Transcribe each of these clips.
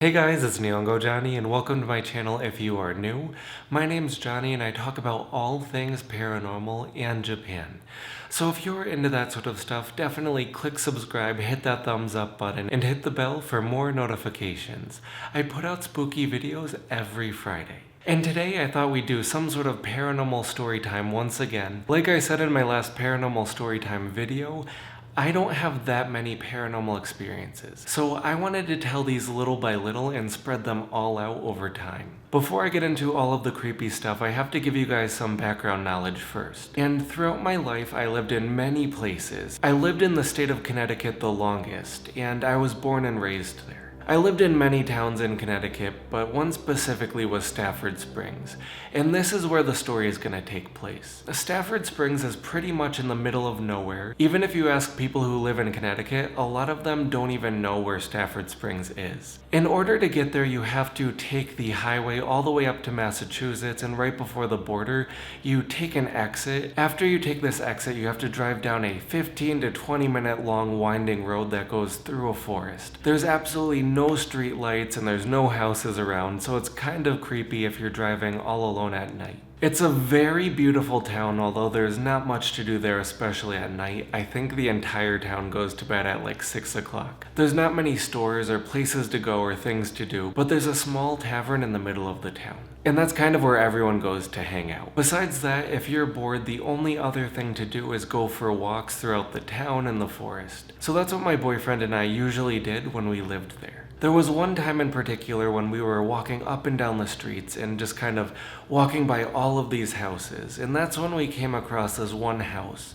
Hey guys, it's Nihongo Johnny and welcome to my channel if you are new. My name's Johnny and I talk about all things paranormal and Japan. So if you're into that sort of stuff, definitely click subscribe, hit that thumbs up button, and hit the bell for more notifications. I put out spooky videos every Friday. And today I thought we'd do some sort of paranormal story time once again. Like I said in my last paranormal story time video, I don't have that many paranormal experiences, so I wanted to tell these little by little and spread them all out over time. Before I get into all of the creepy stuff, I have to give you guys some background knowledge first. And throughout my life, I lived in many places. I lived in the state of Connecticut the longest, and I was born and raised there. I lived in many towns in Connecticut, but one specifically was Stafford Springs, and this is where the story is going to take place. Stafford Springs is pretty much in the middle of nowhere. Even if you ask people who live in Connecticut, a lot of them don't even know where Stafford Springs is. In order to get there, you have to take the highway all the way up to Massachusetts, and right before the border, you take an exit. After you take this exit, you have to drive down a 15 to 20 minute long winding road that goes through a forest. There's absolutely no street lights and there's no houses around, so it's kind of creepy if you're driving all alone at night. It's a very beautiful town, although there's not much to do there, especially at night. I think the entire town goes to bed at like 6 o'clock. There's not many stores or places to go or things to do, but there's a small tavern in the middle of the town. And that's kind of where everyone goes to hang out. Besides that, if you're bored, the only other thing to do is go for walks throughout the town and the forest. So that's what my boyfriend and I usually did when we lived there. There was one time in particular when we were walking up and down the streets and just kind of walking by all of these houses, and that's when we came across this one house.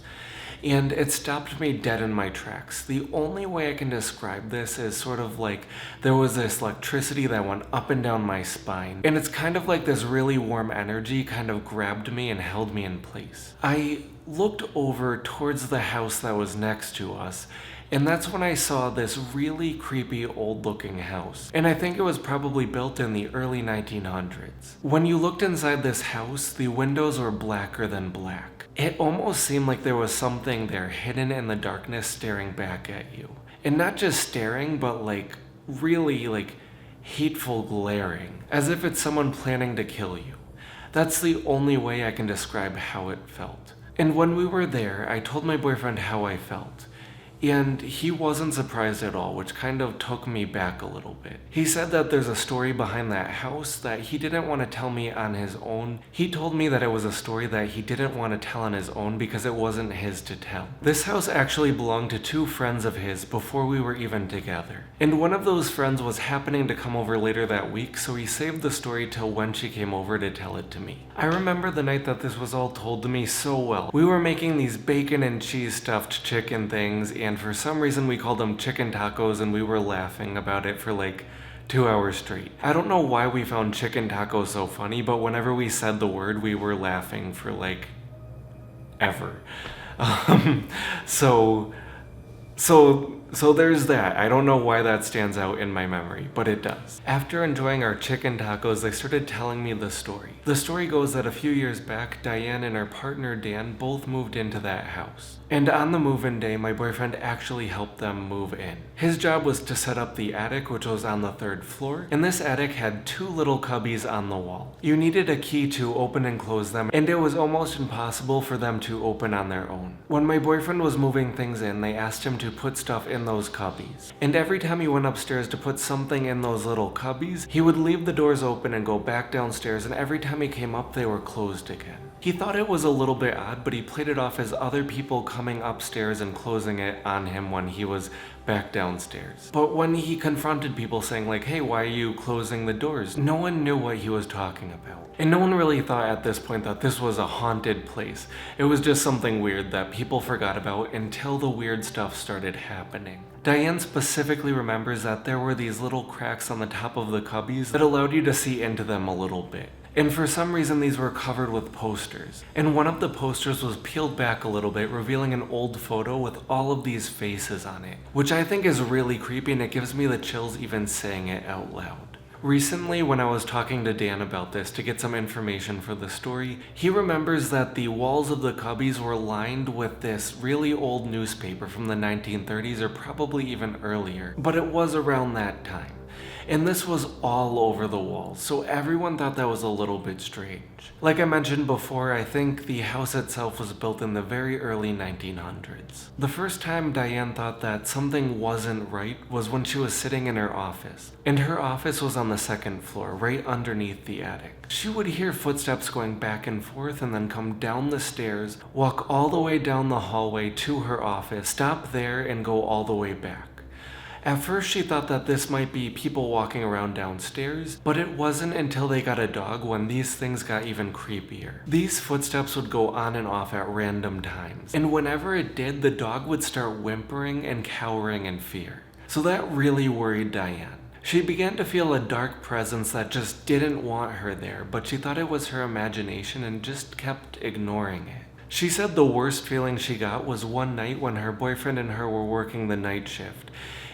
And it stopped me dead in my tracks. The only way I can describe this is sort of like there was this electricity that went up and down my spine. And it's kind of like this really warm energy kind of grabbed me and held me in place. I looked over towards the house that was next to us, and that's when I saw this really creepy old looking house. And I think it was probably built in the early 1900s. When you looked inside this house, the windows were blacker than black. It almost seemed like there was something there hidden in the darkness staring back at you. And not just staring, but really hateful glaring, as if it's someone planning to kill you. That's the only way I can describe how it felt. And when we were there, I told my boyfriend how I felt. And he wasn't surprised at all, which kind of took me back a little bit. He said that there's a story behind that house that he didn't want to tell me on his own. He told me that it was a story that he didn't want to tell on his own because it wasn't his to tell. This house actually belonged to two friends of his before we were even together. And one of those friends was happening to come over later that week, so he saved the story till when she came over to tell it to me. I remember the night that this was all told to me so well. We were making these bacon and cheese stuffed chicken things, and for some reason we called them chicken tacos, and we were laughing about it for like 2 hours straight. I don't know why we found chicken tacos so funny, but whenever we said the word, we were laughing for like ever. So there's that. I don't know why that stands out in my memory, but it does. After enjoying our chicken tacos, they started telling me the story. The story goes that a few years back, Diane and her partner Dan both moved into that house. And on the move-in day, my boyfriend actually helped them move in. His job was to set up the attic, which was on the 3rd floor, and this attic had 2 little cubbies on the wall. You needed a key to open and close them, and it was almost impossible for them to open on their own. When my boyfriend was moving things in, they asked him to put stuff in those cubbies. And every time he went upstairs to put something in those little cubbies, he would leave the doors open and go back downstairs, and every time he came up, they were closed again. He thought it was a little bit odd, but he played it off as other people coming upstairs and closing it on him when he was back downstairs. But when he confronted people saying like, hey, why are you closing the doors? No one knew what he was talking about. And no one really thought at this point that this was a haunted place. It was just something weird that people forgot about until the weird stuff started happening. Diane specifically remembers that there were these little cracks on the top of the cubbies that allowed you to see into them a little bit. And for some reason these were covered with posters. And one of the posters was peeled back a little bit, revealing an old photo with all of these faces on it, which I think is really creepy, and it gives me the chills even saying it out loud. Recently, when I was talking to Dan about this to get some information for the story, he remembers that the walls of the cubbies were lined with this really old newspaper from the 1930s or probably even earlier, but it was around that time. and this was all over the walls, so everyone thought that was a little bit strange. Like I mentioned before, I think the house itself was built in the very early 1900s. The first time Diane thought that something wasn't right was when she was sitting in her office, and her office was on the second floor, right underneath the attic. She would hear footsteps going back and forth and then come down the stairs, walk all the way down the hallway to her office, stop there, and go all the way back. At first she thought that this might be people walking around downstairs, but it wasn't until they got a dog when these things got even creepier. These footsteps would go on and off at random times, and whenever it did, the dog would start whimpering and cowering in fear. So that really worried Diane. She began to feel a dark presence that just didn't want her there, but she thought it was her imagination and just kept ignoring it. She said the worst feeling she got was one night when her boyfriend and her were working the night shift,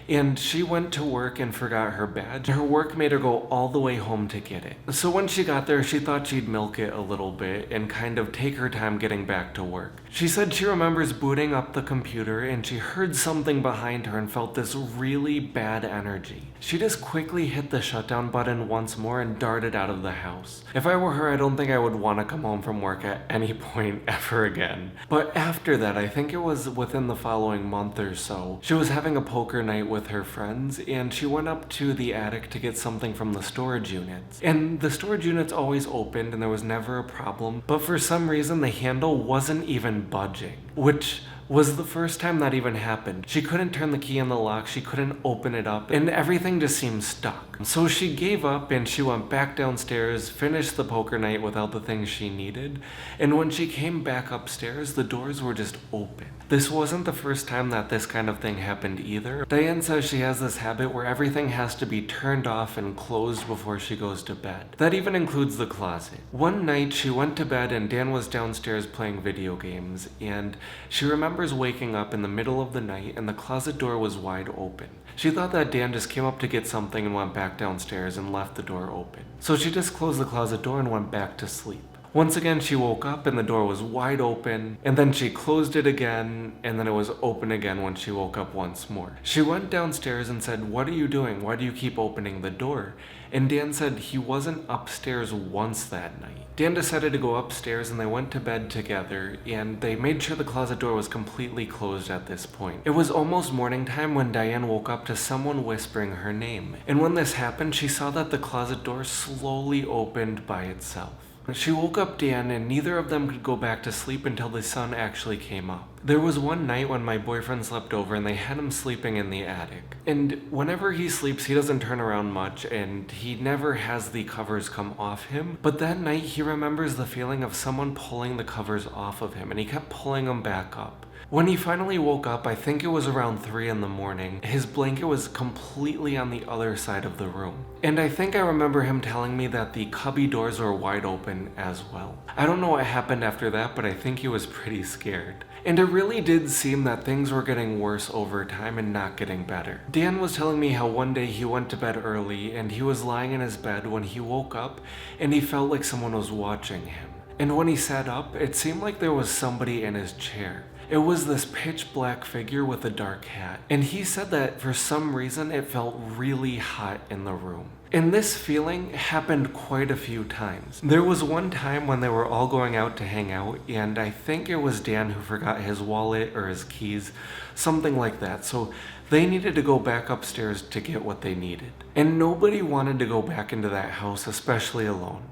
and she went to work and forgot her badge. Her work made her go all the way home to get it. So when she got there, she thought she'd milk it a little bit and kind of take her time getting back to work. She said she remembers booting up the computer and she heard something behind her and felt this really bad energy. She just quickly hit the shutdown button once more and darted out of the house. If I were her, I don't think I would want to come home from work at any point ever again. But after that, I think it was within the following month or so, she was having a poker night with her friends, and she went up to the attic to get something from the storage units. And the storage units always opened and there was never a problem, but for some reason the handle wasn't even budging, which was the first time that even happened. She couldn't turn the key in the lock, she couldn't open it up, and everything just seemed stuck. So she gave up and she went back downstairs, finished the poker night without the things she needed, and when she came back upstairs, the doors were just open. This wasn't the first time that this kind of thing happened either. Diane says she has this habit where everything has to be turned off and closed before she goes to bed. That even includes the closet. One night she went to bed and Dan was downstairs playing video games, and she remembers waking up in the middle of the night and the closet door was wide open. She thought that Dan just came up to get something and went back downstairs and left the door open. So she just closed the closet door and went back to sleep. Once again, she woke up and the door was wide open, and then she closed it again, and then it was open again when she woke up once more. She went downstairs and said, "What are you doing? Why do you keep opening the door?" And Dan said he wasn't upstairs once that night. Dan decided to go upstairs and they went to bed together, and they made sure the closet door was completely closed at this point. It was almost morning time when Diane woke up to someone whispering her name. And when this happened, she saw that the closet door slowly opened by itself. She woke up Dan, and neither of them could go back to sleep until the sun actually came up. There was one night when my boyfriend slept over and they had him sleeping in the attic. And whenever he sleeps, he doesn't turn around much and he never has the covers come off him. But that night he remembers the feeling of someone pulling the covers off of him, and he kept pulling them back up. When he finally woke up, I think it was around 3 in the morning, his blanket was completely on the other side of the room. And I think I remember him telling me that the cubby doors were wide open as well. I don't know what happened after that, but I think he was pretty scared. And it really did seem that things were getting worse over time and not getting better. Dan was telling me how one day he went to bed early and he was lying in his bed when he woke up and he felt like someone was watching him. And when he sat up, it seemed like there was somebody in his chair. It was this pitch black figure with a dark hat, and he said that for some reason it felt really hot in the room. And this feeling happened quite a few times. There was one time when they were all going out to hang out, and I think it was Dan who forgot his wallet or his keys, something like that. So they needed to go back upstairs to get what they needed. And nobody wanted to go back into that house, especially alone.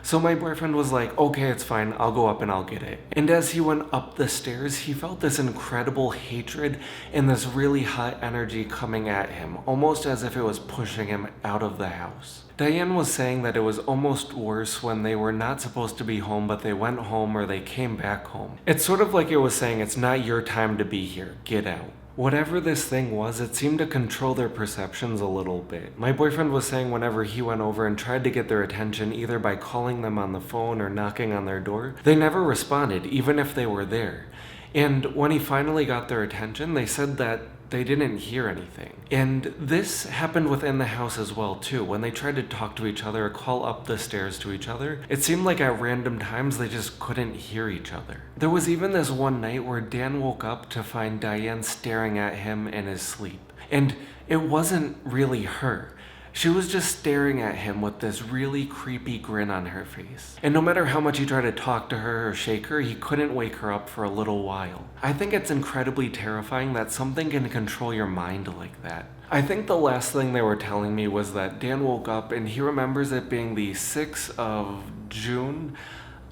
So my boyfriend was like, "Okay, it's fine, I'll go up and I'll get it." And as he went up the stairs, he felt this incredible hatred and this really hot energy coming at him, almost as if it was pushing him out of the house. Diane was saying that it was almost worse when they were not supposed to be home, but they went home or they came back home. It's sort of like it was saying, "It's not your time to be here, get out." Whatever this thing was, it seemed to control their perceptions a little bit. My boyfriend was saying whenever he went over and tried to get their attention, either by calling them on the phone or knocking on their door, they never responded, even if they were there. And when he finally got their attention, they said that they didn't hear anything. And this happened within the house as well too. When they tried to talk to each other or call up the stairs to each other, it seemed like at random times they just couldn't hear each other. There was even this one night where Dan woke up to find Diane staring at him in his sleep. And it wasn't really her. She was just staring at him with this really creepy grin on her face. And no matter how much he tried to talk to her or shake her, he couldn't wake her up for a little while. I think it's incredibly terrifying that something can control your mind like that. I think the last thing they were telling me was that Dan woke up and he remembers it being the 6th of June,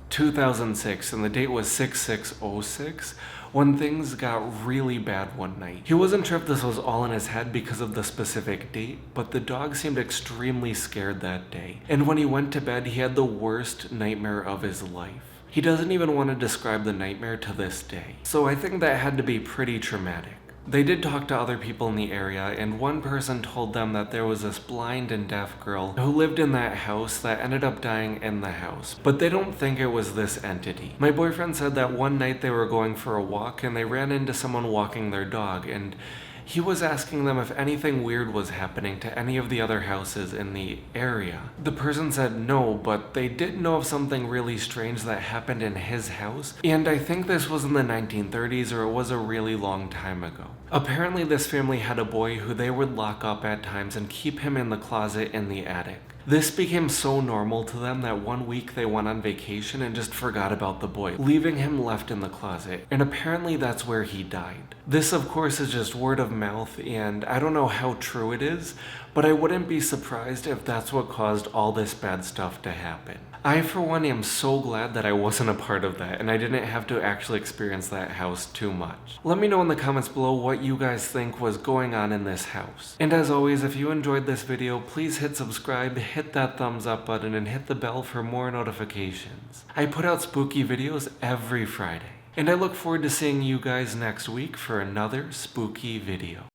2006, and the date was 6606, when things got really bad one night. He wasn't sure if this was all in his head because of the specific date, but the dog seemed extremely scared that day. And when he went to bed, he had the worst nightmare of his life. He doesn't even want to describe the nightmare to this day. So I think that had to be pretty traumatic. They did talk to other people in the area, and one person told them that there was this blind and deaf girl who lived in that house that ended up dying in the house, but they don't think it was this entity. My boyfriend said that one night they were going for a walk and they ran into someone walking their dog, and he was asking them if anything weird was happening to any of the other houses in the area. The person said no, but they did know of something really strange that happened in his house, and I think this was in the 1930s or it was a really long time ago. Apparently this family had a boy who they would lock up at times and keep him in the closet in the attic. This became so normal to them that one week they went on vacation and just forgot about the boy, leaving him left in the closet, and apparently that's where he died. This of course is just word of mouth, and I don't know how true it is, but I wouldn't be surprised if that's what caused all this bad stuff to happen. I for one am so glad that I wasn't a part of that and I didn't have to actually experience that house too much. Let me know in the comments below what you guys think was going on in this house. And as always, if you enjoyed this video, please hit subscribe, hit that thumbs up button, and hit the bell for more notifications. I put out spooky videos every Friday. And I look forward to seeing you guys next week for another spooky video.